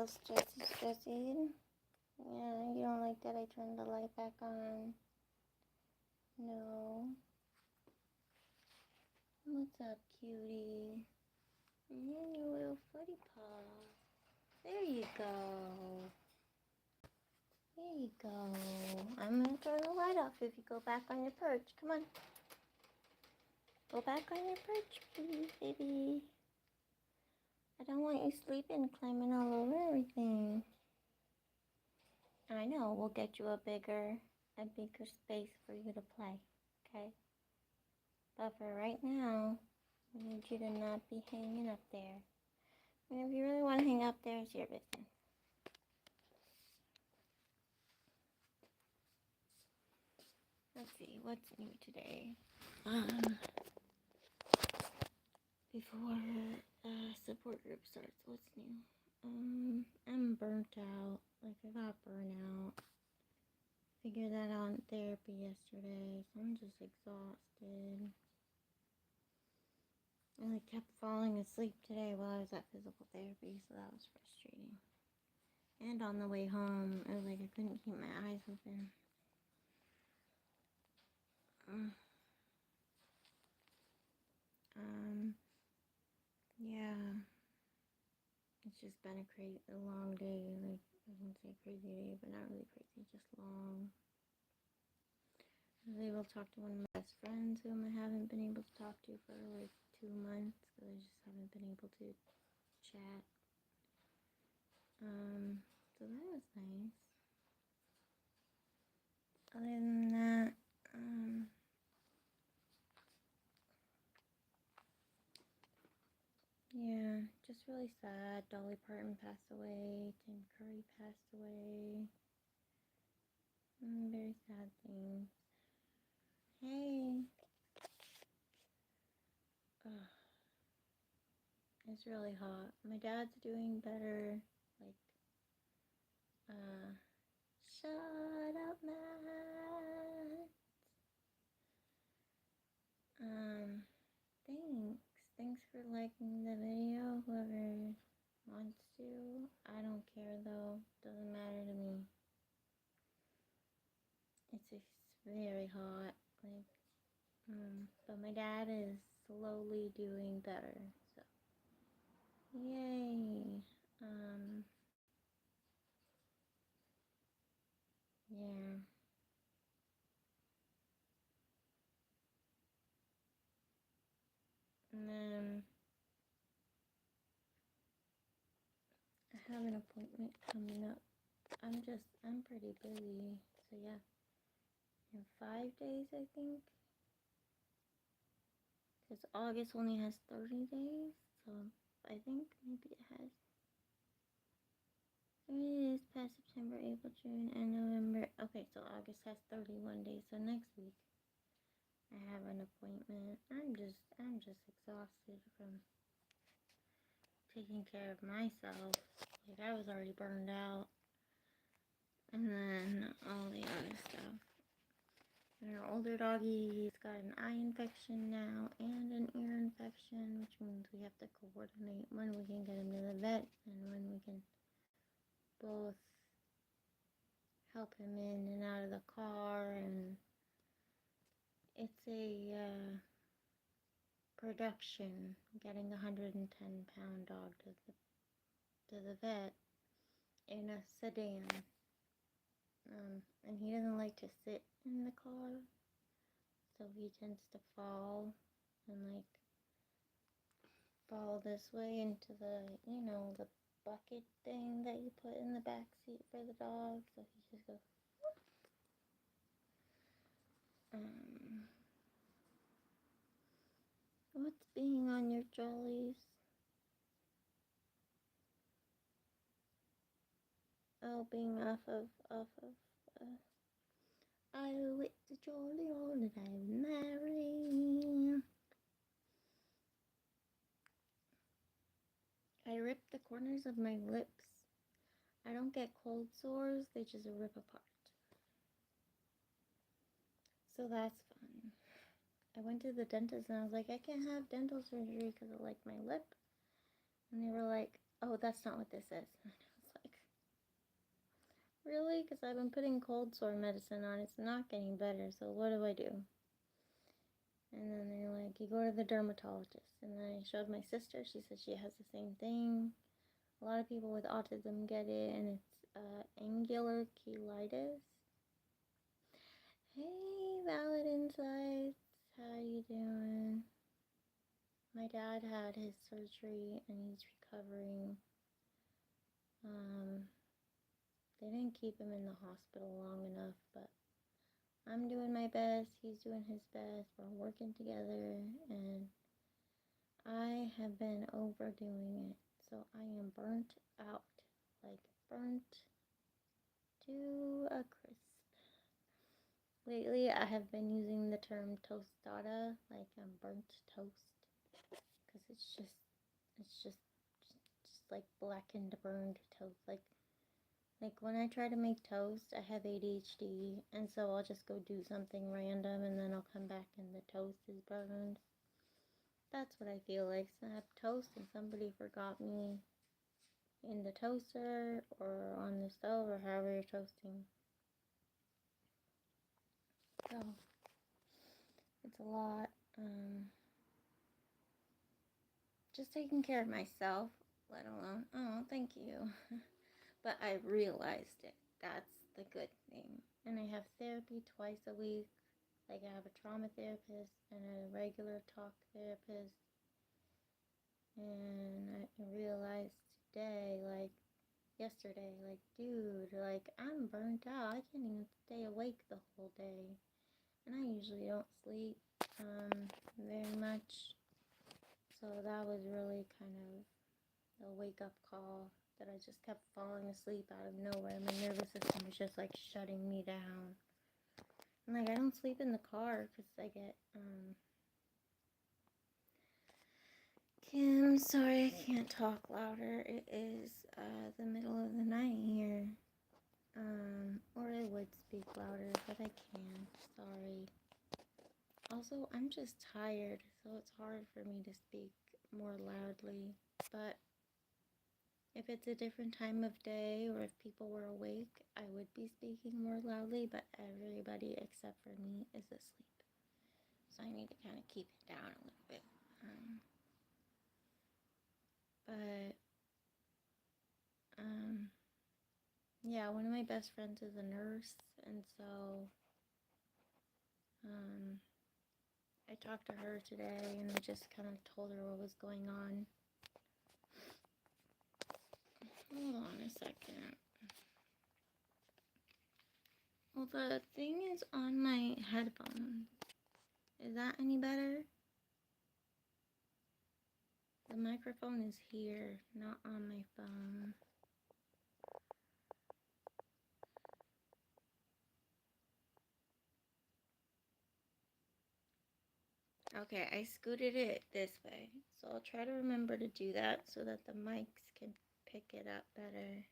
all stressy. Yeah, you don't like that I turned the light back on. No. What's up, cutie? Yeah, your little footy paw. There you go. There you go. I'm gonna turn the light off if you go back on your perch. Come on. Go back on your perch, please, baby. I don't want you sleeping, climbing all over everything. I know, we'll get you a bigger space for you to play, okay? But for right now, we need you to not be hanging up there. And if you really want to hang up there, it's your business. Let's see, what's new today? Before support group starts, what's new? I'm burnt out. Like, I got burnout. Figured that out in therapy yesterday, so I'm just exhausted. I kept falling asleep today while I was at physical therapy, so that was frustrating. And on the way home, I couldn't keep my eyes open. Yeah. It's just been a long day. I wouldn't say crazy day, but not really crazy, just long. I was able to talk to one of my best friends whom I haven't been able to talk to for 2 months, because I just haven't been able to chat. So that was nice. Other than that, yeah, just really sad. Dolly Parton passed away. Tim Curry passed away. Very sad things. Hey. Ugh. It's really hot. My dad's doing better. Shut up, Matt. Thanks for liking the video, whoever wants to. I don't care though, doesn't matter to me. It's very hot, but my dad is slowly doing better, so yay. Yeah. And then I have an appointment coming up. I'm pretty busy, so yeah. In 5 days, I think. Because August only has 30 days, so I think maybe it has 30 days past September, April, June, and November. Okay, so August has 31 days, so next week I have an appointment. I'm just exhausted from taking care of myself. I was already burned out. And then all the other stuff. And our older doggy, he's got an eye infection now and an ear infection, which means we have to coordinate when we can get him to the vet and when we can both help him in and out of the car. And it's a production getting a 110-pound dog to the vet in a sedan. And he doesn't like to sit in the car, so he tends to fall and fall this way into the bucket thing that you put in the back seat for the dog. So he just goes. What's being on your jollies? Oh, being off of. Oh, it's a jolly all that I'm married. I ripped the corners of my lips. I don't get cold sores, they just rip apart. So that's fun. I went to the dentist and I was like, I can't have dental surgery because of my lip. And they were like, oh, that's not what this is. And I was really? Because I've been putting cold sore medicine on. It's not getting better, so what do I do? And then they're like, you go to the dermatologist. And then I showed my sister. She said she has the same thing. A lot of people with autism get it, and it's angular cheilitis. Hey, Valid Insights. How you doing? My dad had his surgery, and he's recovering. They didn't keep him in the hospital long enough, but I'm doing my best. He's doing his best. We're working together, and I have been overdoing it. So I am burnt out. Like, burnt to a crisp. Lately, I have been using the term tostada, like burnt toast, because it's just like blackened, burned toast. Like when I try to make toast, I have ADHD, and so I'll just go do something random, and then I'll come back and the toast is burned. That's what I feel like. So I have toast, and somebody forgot me in the toaster or on the stove or however you're toasting. So it's a lot. Just taking care of myself, let alone, oh, thank you. But I realized it. That's the good thing. And I have therapy twice a week. Like, I have a trauma therapist and a regular talk therapist. And I realized today, like, yesterday, like, dude, like, I'm burnt out. I can't even stay awake the whole day. And I usually don't sleep very much. So that was really kind of a wake-up call that I just kept falling asleep out of nowhere. My nervous system was just, like, shutting me down. And, like, I don't sleep in the car because I get, Kim, sorry, I can't talk louder. It is, the middle of the night here. Or I would speak louder, but I can't. Sorry. Also, I'm just tired, so it's hard for me to speak more loudly. But if it's a different time of day or if people were awake, I would be speaking more loudly, but everybody except for me is asleep. So I need to kind of keep it down a little bit. Yeah, one of my best friends is a nurse, and so I talked to her today, and I just kind of told her what was going on. Hold on a second. Well, the thing is on my headphones. Is that any better? The microphone is here, not on my phone. Okay, I scooted it this way, so I'll try to remember to do that so that the mics can pick it up better.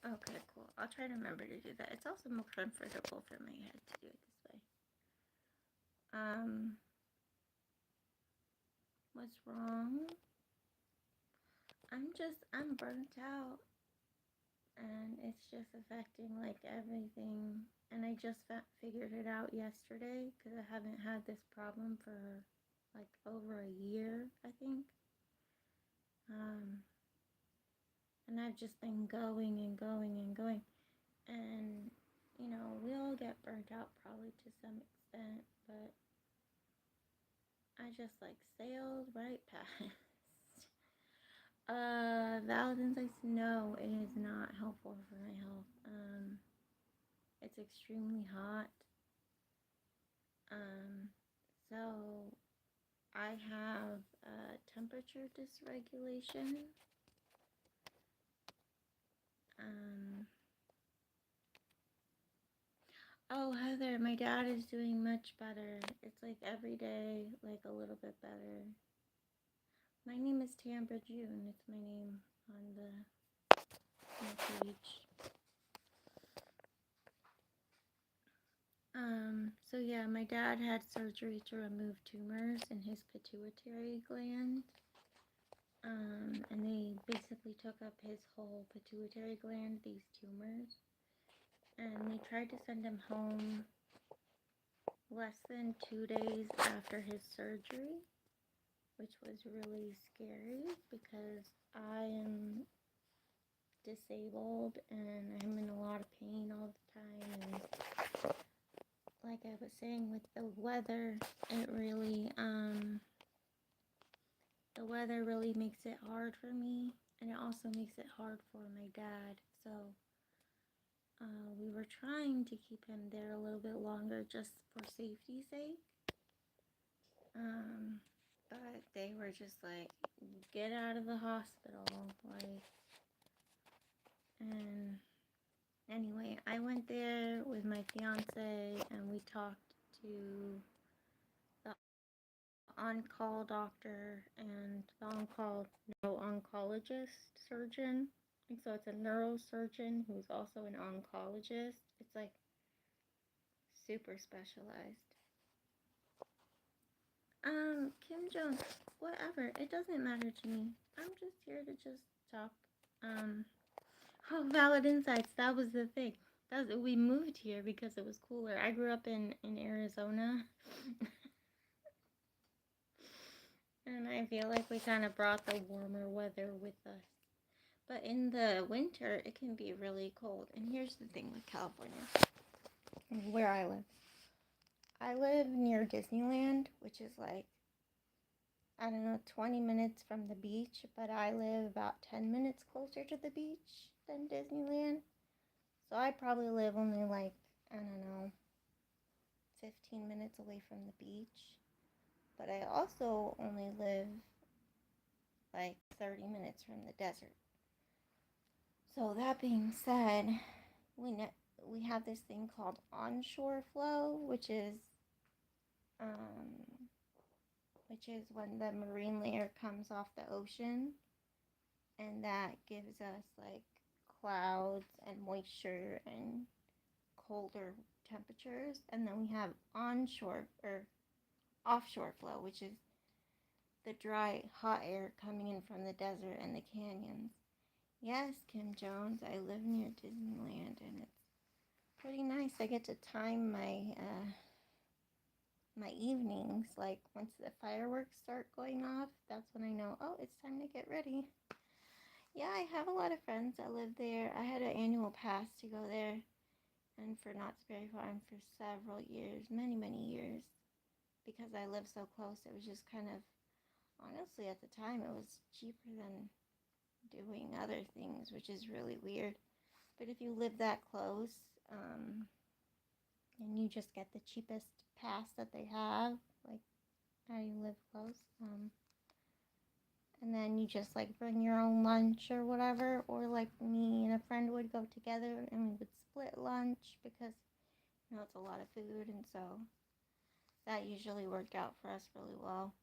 Okay, cool. I'll try to remember to do that. It's also more comfortable for my head to do it this way. What's wrong? I'm burnt out, and it's just affecting, like, everything. And I just figured it out yesterday, because I haven't had this problem for, like, over a year, I think. And I've just been going and going and going. And, you know, we all get burnt out probably to some extent, but I just, like, sailed right past. Valentine's Day, no, it is not helpful for my health. It's extremely hot. So I have temperature dysregulation. Oh, Heather, my dad is doing much better. It's like every day, like a little bit better. My name is Tamber June. It's my name on the page. So yeah, my dad had surgery to remove tumors in his pituitary gland. And they basically took up his whole pituitary gland, these tumors. And they tried to send him home less than 2 days after his surgery, which was really scary because I am disabled and I'm in a lot of pain all the time. And like I was saying with the weather, the weather really makes it hard for me, and it also makes it hard for my dad. So we were trying to keep him there a little bit longer just for safety's sake. But they were just like, get out of the hospital, like, and anyway, I went there with my fiance and we talked to the on-call doctor and the on-call neuro-oncologist surgeon. And so it's a neurosurgeon who's also an oncologist. It's like super specialized. Kim Jones, whatever. It doesn't matter to me. I'm just here to just talk. Oh, valid insights. That was the thing. We moved here because it was cooler. I grew up in Arizona. And I feel like we kind of brought the warmer weather with us. But in the winter, it can be really cold. And here's the thing with California, where I live. I live near Disneyland, which is like, I don't know, 20 minutes from the beach, but I live about 10 minutes closer to the beach than Disneyland. So I probably live only like, I don't know, 15 minutes away from the beach. But I also only live like 30 minutes from the desert. So that being said, we have this thing called onshore flow, which is when the marine layer comes off the ocean, and that gives us like clouds and moisture and colder temperatures. And then we have onshore or offshore flow, which is the dry, hot air coming in from the desert and the canyons. Yes, Kim Jones, I live near Disneyland, and it's pretty nice. I get to time my evenings. Like once the fireworks start going off, that's when I know, oh, it's time to get ready. Yeah, I have a lot of friends that live there. I had an annual pass to go there, and for Knott's Berry Farm for several years, many, many years, because I live so close. It was just kind of, honestly, at the time, it was cheaper than doing other things, which is really weird. But if you live that close, and you just get the cheapest pass that they have, like how you live close, and then you just like bring your own lunch or whatever, or like me and a friend would go together and we would split lunch because it's a lot of food, and so that usually worked out for us really well.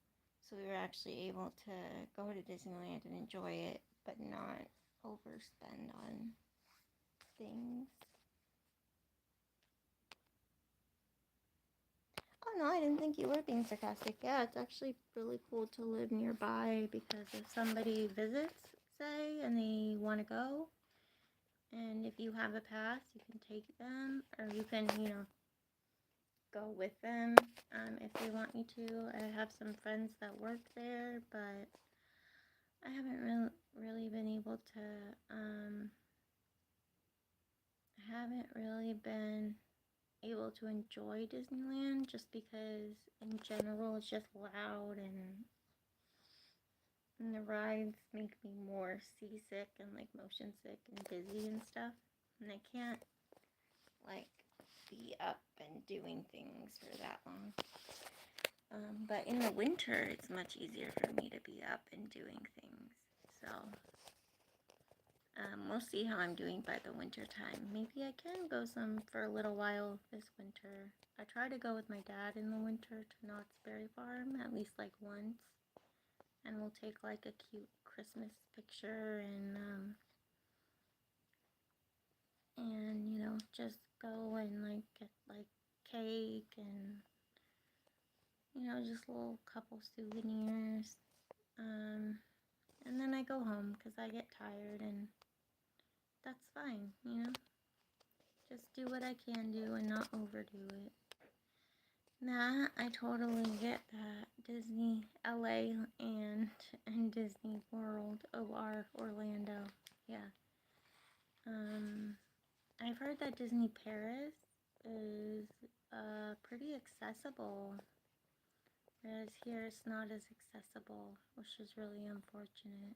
So we were actually able to go to Disneyland and enjoy it, but not overspend on things. Oh no, I didn't think you were being sarcastic. Yeah, it's actually really cool to live nearby because if somebody visits, say, and they want to go, and if you have a pass, you can take them, or you can, go with them if they want you to. I have some friends that work there, but I haven't really been able to, enjoy Disneyland just because in general it's just loud, and the rides make me more seasick and like motion sick and dizzy and stuff, and I can't like be up and doing things for that long. But in the winter it's much easier for me to be up and doing things, so we'll see how I'm doing by the winter time. Maybe I can go for a little while this winter. I try to go with my dad in the winter to Knott's Berry Farm at least like once, and we'll take like a cute Christmas picture and just go and like get like cake and just little couple souvenirs. And then I go home because I get tired, and that's fine, you know? Just do what I can do and not overdo it. Nah, I totally get that. Disney LA and Disney World OR Orlando. Yeah. I've heard that Disney Paris is pretty accessible. Whereas here it's not as accessible, which is really unfortunate.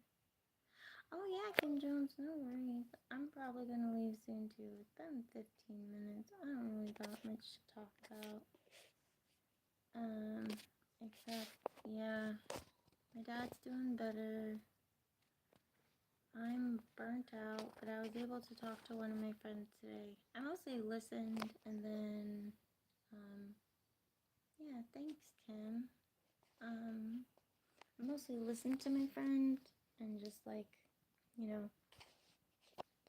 Oh yeah, Kim Jones, no worries. I'm probably gonna leave soon too. It's been 15 minutes. I don't really got much to talk about. Except, yeah, my dad's doing better. I'm burnt out, but I was able to talk to one of my friends today. I mostly listened and then, yeah, thanks, Kim. I mostly listened to my friend and just like, you know,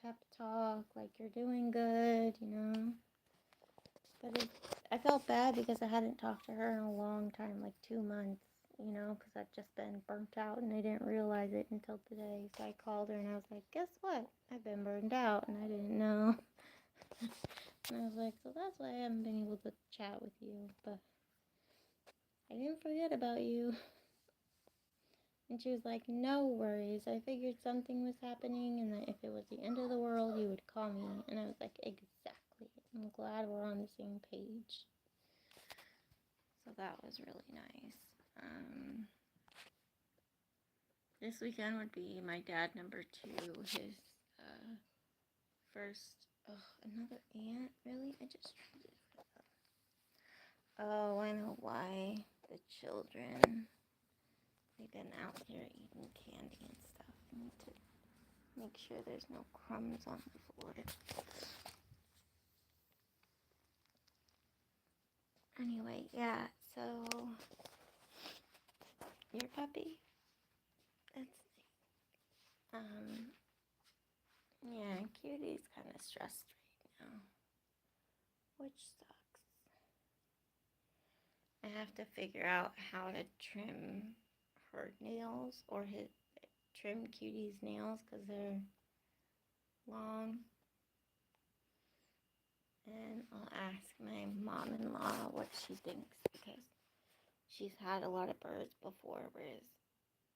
pep talk, like you're doing good, you know. But I felt bad because I hadn't talked to her in a long time, like 2 months, you know, because I've just been burnt out and I didn't realize it until today. So I called her and I was like, guess what? I've been burned out and I didn't know. And I was like, so that's why I haven't been able to chat with you. But I didn't forget about you. And she was like, no worries. I figured something was happening and that if it was the end of the world, you would call me. And I was like, exactly. I'm glad we're on the same page. So that was really nice. This weekend would be my dad number 2, his first, another aunt, really? I just tried it. Oh, I know why. The children, they've been out here eating candy and stuff. I need to make sure there's no crumbs on the floor. Anyway, yeah, so your puppy, that's yeah, Cutie's kind of stressed right now, which sucks. I have to figure out how to trim her nails or trim Cutie's nails because they're long. And I'll ask my mom-in-law what she thinks because she's had a lot of birds before, whereas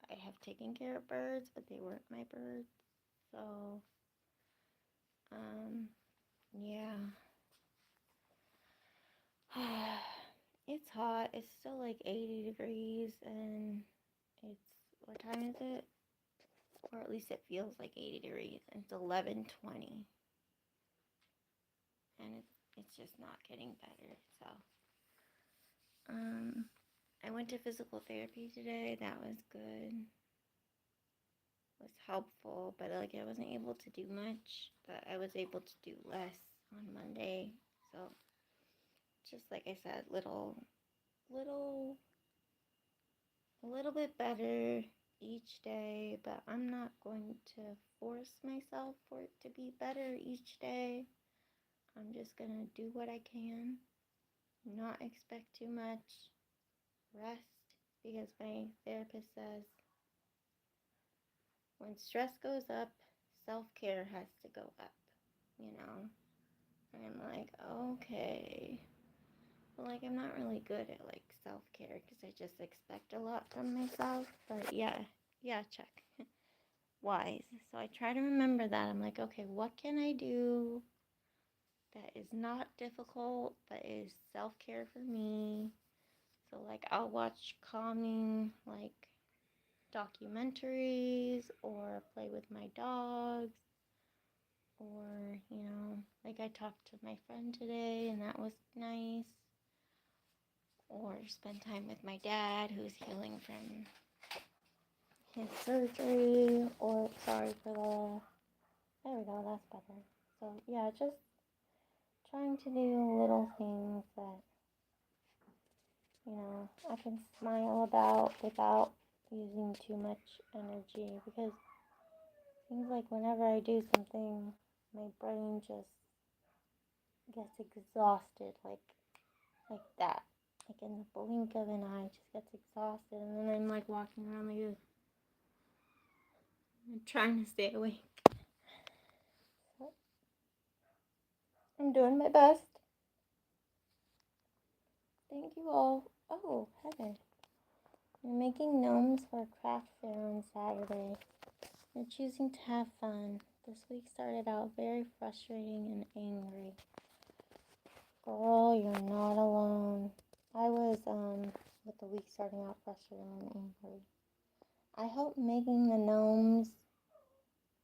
I have taken care of birds, but they weren't my birds. So, yeah. It's hot. It's still like 80 degrees, and it's, what time is it? Or at least it feels like 80 degrees, and it's 11:20. And it's just not getting better, so. I went to physical therapy today. That was good. It was helpful, but like I wasn't able to do much, but I was able to do less on Monday. So just like I said, a little bit better each day, but I'm not going to force myself for it to be better each day. I'm just gonna do what I can, not expect too much, rest, because my therapist says when stress goes up, self-care has to go up, you know? And I'm like, okay. But like, I'm not really good at like self-care because I just expect a lot from myself. But yeah, check. Wise. So I try to remember that. I'm like, okay, what can I do that is not difficult, but is self-care for me? So like, I'll watch calming, like, documentaries or play with my dogs or, you know, like I talked to my friend today and that was nice, or spend time with my dad who's healing from his surgery, or sorry for there we go, that's better. So yeah, just trying to do little things that, you know, I can smile about without using too much energy, because seems like whenever I do something, my brain just gets exhausted, like that. Like in the blink of an eye, just gets exhausted, and then I'm like walking around like this. trying to stay awake. I'm doing my best. Thank you all. Oh, Heather. You're making gnomes for a craft fair on Saturday. You're choosing to have fun. This week started out very frustrating and angry. Girl, you're not alone. I was, with the week starting out frustrating and angry. I hope making the gnomes,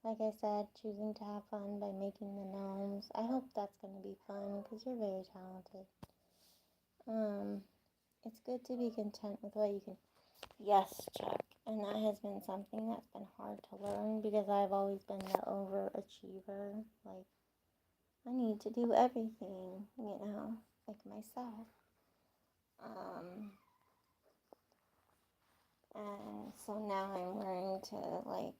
like I said, choosing to have fun by making the gnomes, I hope that's going to be fun because you're very talented. It's good to be content with what you can. Yes, Chuck. And that has been something that's been hard to learn because I've always been the overachiever. Like, I need to do everything, like myself. And so now I'm learning to, like,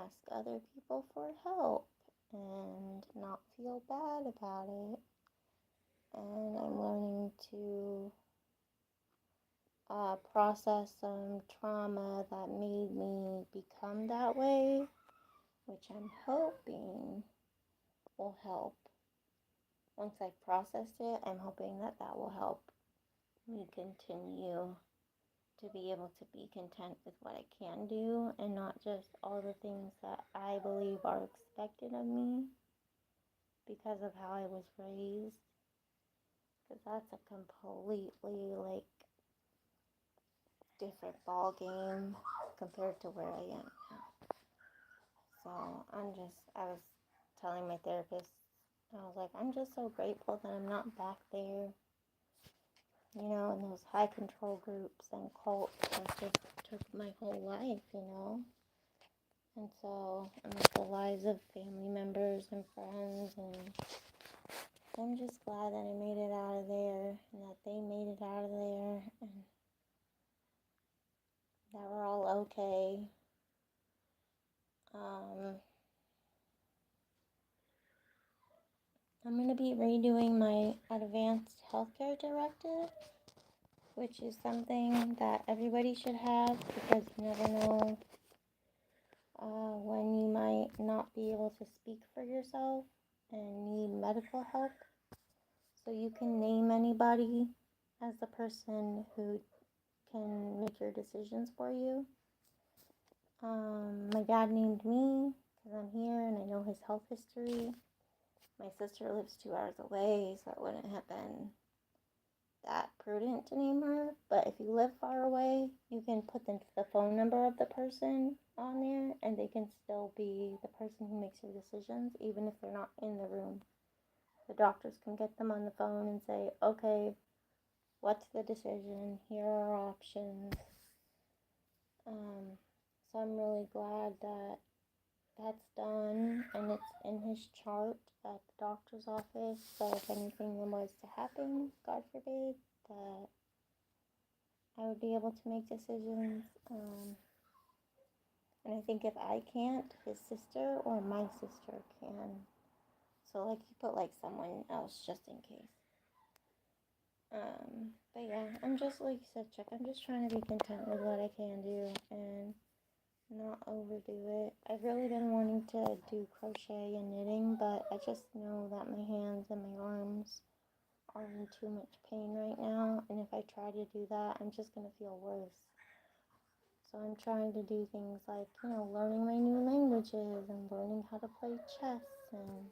ask other people for help and not feel bad about it. And I'm learning to process some trauma that made me become that way, which I'm hoping will help. Once I've processed it, I'm hoping that will help me continue to be able to be content with what I can do and not just all the things that I believe are expected of me because of how I was raised. Because that's a completely, like, different ball game compared to where I am now. So I was telling my therapist, I was like, I'm just so grateful that I'm not back there, in those high control groups and cults that just took my whole life. And so, and with the lives of family members and friends, and I'm just glad that I made it out of there, and that they made it out of there, and that we're all okay. I'm going to be redoing my advanced healthcare directive, which is something that everybody should have because you never know when you might not be able to speak for yourself and need medical help. So you can name anybody as the person who can make your decisions for you. My dad named me because I'm here and I know his health history. My sister lives 2 hours away, so it wouldn't have been that prudent to name her. But if you live far away, you can put the phone number of the person on there, and they can still be the person who makes your decisions, even if they're not in the room. The doctors can get them on the phone and say, okay, what's the decision? Here are our options. So I'm really glad that that's done, and it's in his chart at the doctor's office. So if anything was to happen, God forbid, that I would be able to make decisions. And I think if I can't, his sister or my sister can. So, like, you put, like, someone else just in case. But yeah, I'm just, like you said, Chuck, I'm just trying to be content with what I can do and not overdo it. I've really been wanting to do crochet and knitting, but I just know that my hands and my arms are in too much pain right now, and if I try to do that, I'm just going to feel worse. So I'm trying to do things like, learning my new languages and learning how to play chess and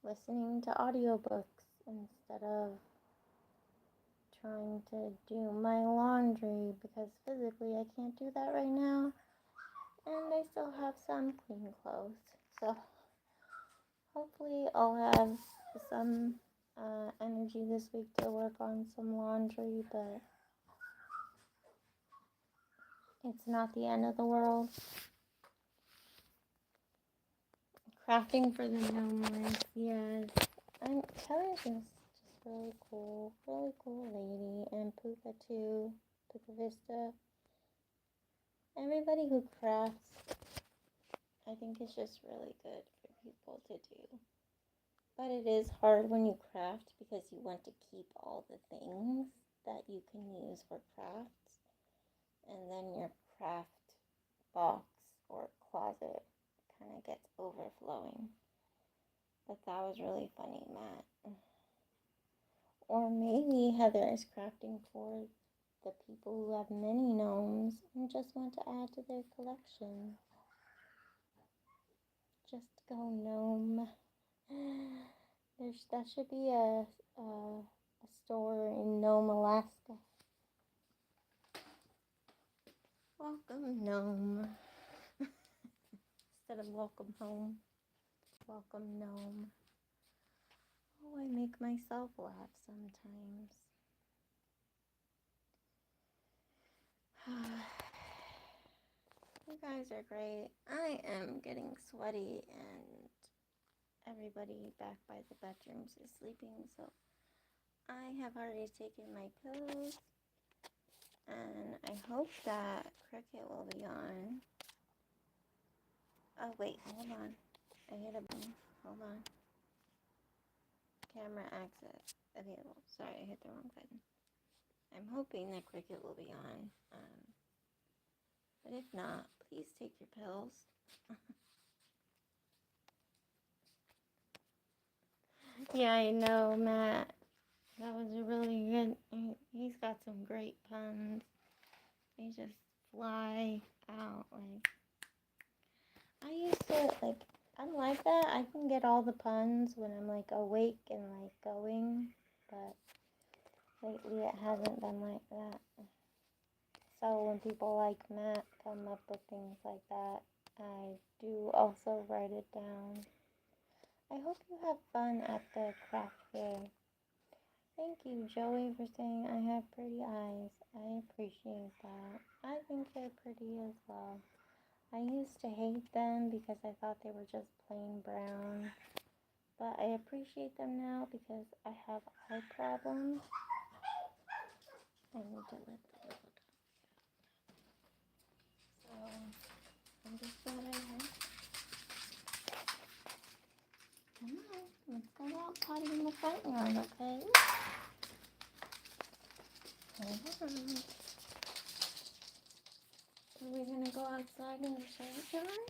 listening to audiobooks instead of trying to do my laundry because physically I can't do that right now. And I still have some clean clothes. So hopefully I'll have some energy this week to work on some laundry, but it's not the end of the world. Crafting for the gnome life, yes. Kelly's just really cool lady, and Puka too, Puka Vista. Everybody who crafts, I think it's just really good for people to do. But it is hard when you craft because you want to keep all the things that you can use for crafts. And then your craft that was really funny, Matt. Or maybe Heather is crafting for the people who have many gnomes and just want to add to their collection. Just go gnome. That should be a store in Nome, Alaska. Welcome, gnome. Instead of welcome home. Welcome, gnome. Oh, I make myself laugh sometimes. You guys are great. I am getting sweaty and everybody back by the bedrooms is sleeping, so I have already taken my pills and I hope that Cricket will be on. Oh wait, hold on. I hit a button. Hold on. Camera access available. Sorry, I hit the wrong button. I'm hoping that Cricket will be on. But if not, please take your pills. Yeah, I know, Matt. That was a really good. He's got some great puns. They just fly out. Like, I used to, like, I like that. I can get all the puns when I'm, like, awake and, like, going. But lately it hasn't been like that. So when people like Matt come up with things like that, I do also write it down. I hope you have fun at the craft fair. Thank you, Joey, for saying I have pretty eyes. I appreciate that. I think they're pretty as well. I used to hate them because I thought they were just plain brown. But I appreciate them now because I have eye problems. I need to let the little dog out. So, I'm just glad I have. Come on, let's go out potty in the front yard, okay? Hold on. Are we gonna go outside in the sunshine?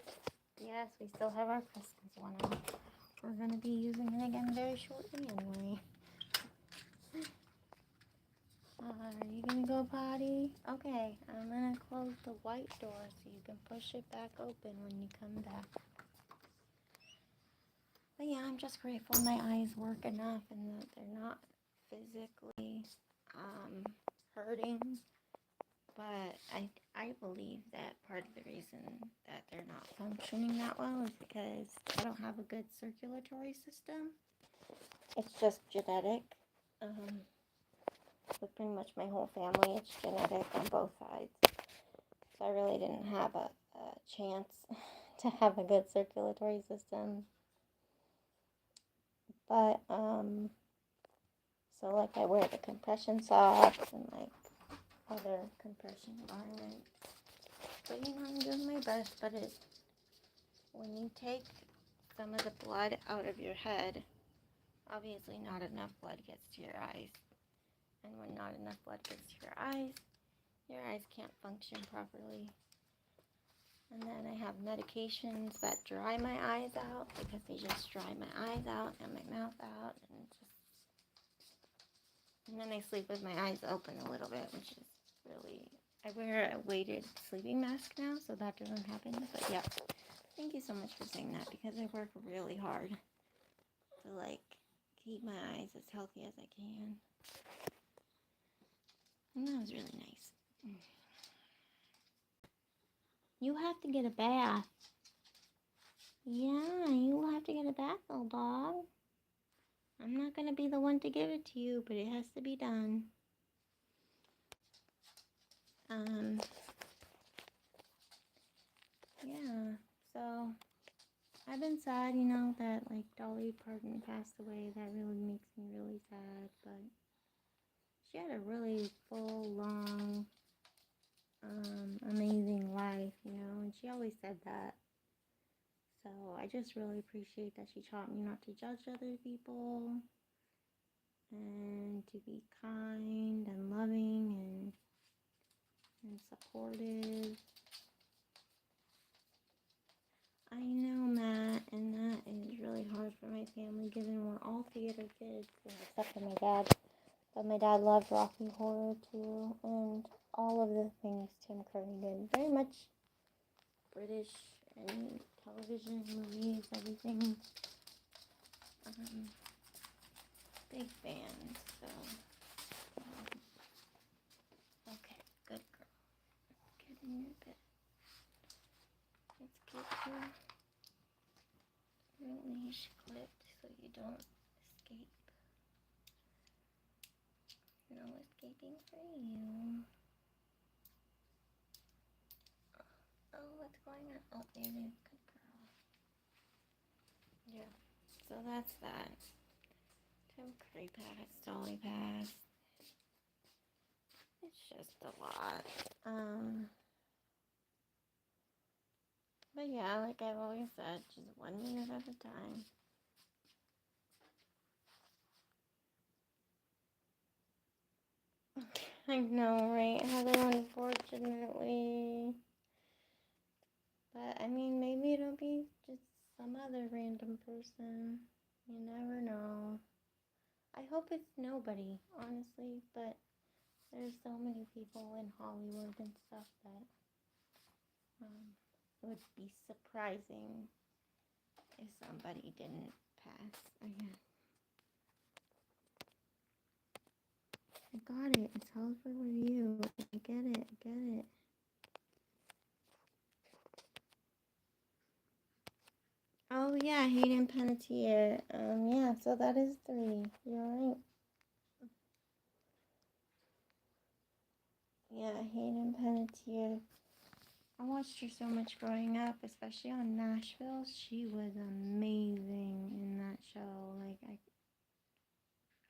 Yes, we still have our Christmas one on. We're gonna be using it again very shortly anyway. Are you gonna go potty? Okay, I'm gonna close the white door so you can push it back open when you come back. But yeah, I'm just grateful my eyes work enough and that they're not physically hurting. But I believe that part of the reason that they're not functioning that well is because I don't have a good circulatory system. It's just genetic. With pretty much my whole family, it's genetic on both sides. So I really didn't have a chance to have a good circulatory system. But, so like I wear the compression socks and like other compression garments. But you know, I'm doing my best, but when you take some of the blood out of your head, obviously not enough blood gets to your eyes. And when not enough blood gets to your eyes can't function properly. And then I have medications that dry my eyes out because they just dry my eyes out and my mouth out. And then I sleep with my eyes open a little bit, which is really, I wear a weighted sleeping mask now, so that doesn't happen. But yeah, thank you so much for saying that because I work really hard to like keep my eyes as healthy as I can. And that was really nice. You have to get a bath. Yeah, you will have to get a bath, little dog. I'm not going to be the one to give it to you, but it has to be done. Yeah, so I've been sad, you know, that like Dolly Parton passed away. That really makes me really sad, but she had a really full, long, amazing life, you know, and she always said that. So I just really appreciate that she taught me not to judge other people and to be kind and loving and supportive. I know, Matt, and that is really hard for my my family, given we're all theater kids, except for my dad. But my dad loved Rocky Horror too, and all of the things Tim Curry did. Very much British and television, movies, everything. Big fan, so. Okay, good girl. Get in your bed. Let's get your leash clipped so you don't escape. No escaping for you. Oh, what's going on? Oh, there it is. Good girl. Yeah. So that's that. Tim Curry passed, Dolly passed. It's just a lot. But yeah, like I've always said, just 1 minute at a time. I know, right? Heather, unfortunately. But I mean, maybe it'll be just some other random person. You never know. I hope it's nobody, honestly, but there's so many people in Hollywood and stuff that it would be surprising if somebody didn't pass. I got it. It's held for review. I get it. Oh yeah, Hayden Panettiere. Yeah, so that is 3. You're right. Yeah, Hayden Panettiere. I watched her so much growing up, especially on Nashville. She was amazing in that show. Like,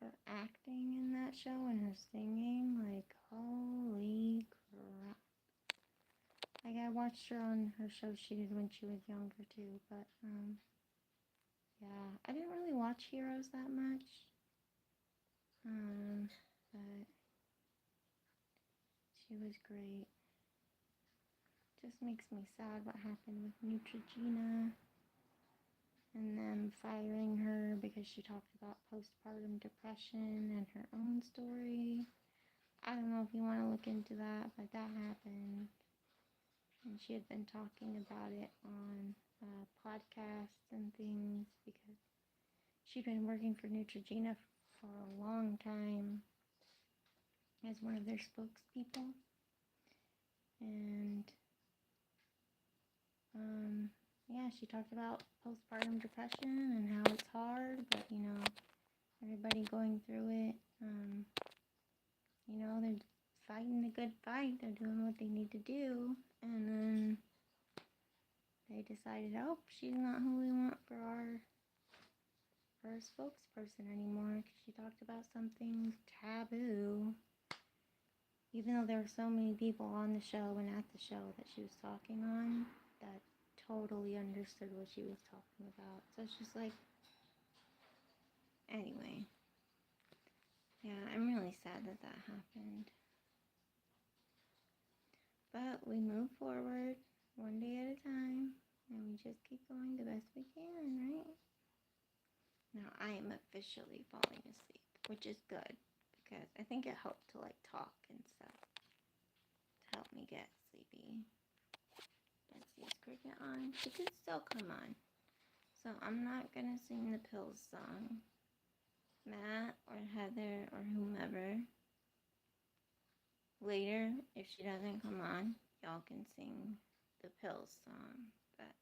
her acting in that show and her singing, like, holy crap. Like, I watched her on her show she did when she was younger, too. But, yeah. I didn't really watch Heroes that much. But she was great. Just makes me sad what happened with Neutrogena and them firing her because she talked about postpartum depression and her own story. I don't know if you want to look into that, but that happened. And she had been talking about it on podcasts and things because she'd been working for Neutrogena for a long time as one of their spokespeople. And yeah, she talked about postpartum depression and how it's hard, but you know, everybody going through it, you know, they're fighting the good fight, they're doing what they need to do, and then they decided, oh, she's not who we want for our spokesperson anymore, because she talked about something taboo, even though there were so many people on the show and at the show that she was talking on that totally understood what she was talking about. So it's just like, anyway, yeah, I'm really sad that happened. But we move forward one day at a time, and we just keep going the best we can, right? Now I am officially falling asleep, which is good, because I think it helped to like talk and stuff to help me get sleepy. Betsy's cricket on. She could still come on. So I'm not gonna sing the Pills song. Matt or Heather or whomever, later, if she doesn't come on, y'all can sing the Pills song. But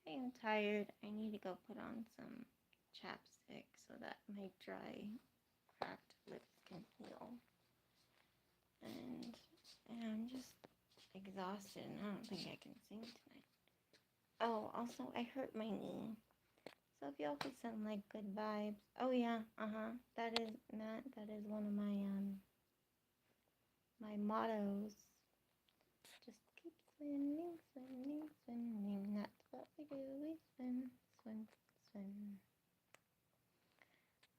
I am tired. I need to go put on some chapstick so that my dry, cracked lips can heal. And I'm just exhausted, and I don't think I can sing tonight. Oh, also, I hurt my knee. So if y'all could send like good vibes. Oh yeah, that is Matt. That is one of my my mottos. Just keep swimming, swimming, swimming. That's what we do. We swim, swim, swim.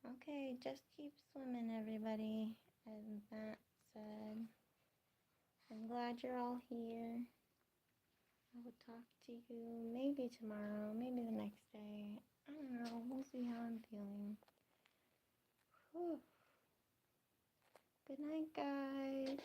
Okay, just keep swimming, everybody. As Matt said. I'm glad you're all here. I will talk to you maybe tomorrow, maybe the next day. I don't know. We'll see how I'm feeling. Whew. Good night, guys.